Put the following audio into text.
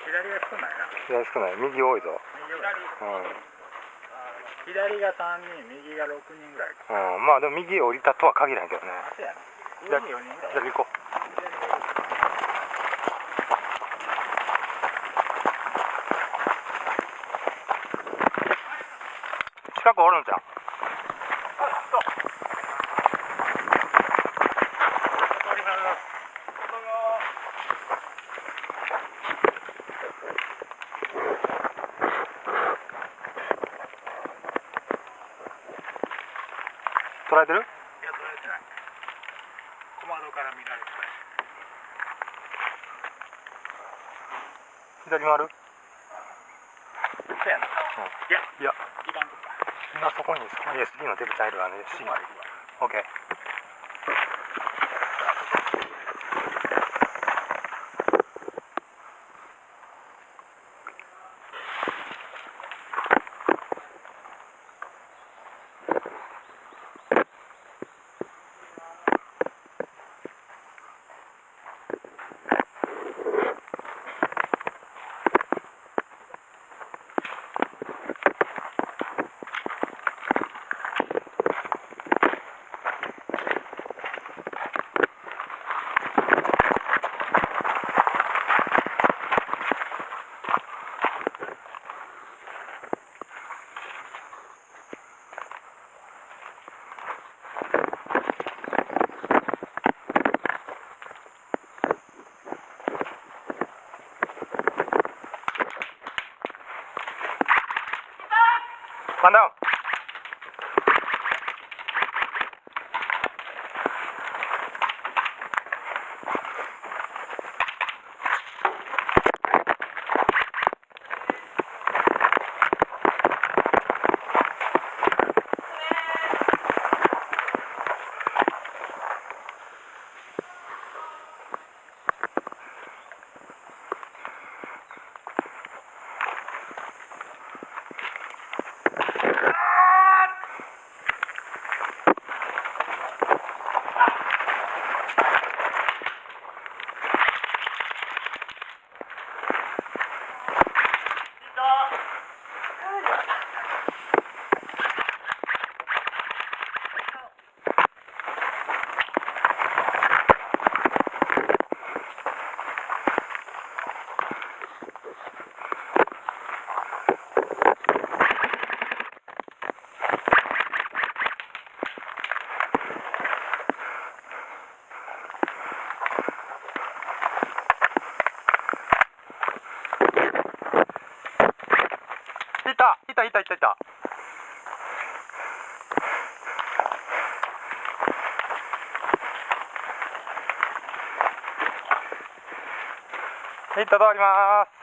左が少ないな。左少ない。右多いぞ。左が3人、右が6人ぐらいか。まあでも右降りたとは限らんけどね。そうやね。上に4人ぐらい。左行こう。近くおるんじゃん。捉えてる？いや、捉えてない。小窓から見られてない。左回る？そうやな。いや、いかんとか。今そこに SD のデブちゃんいるわね。オッケー。ワンダウン。いた。いった、通ります。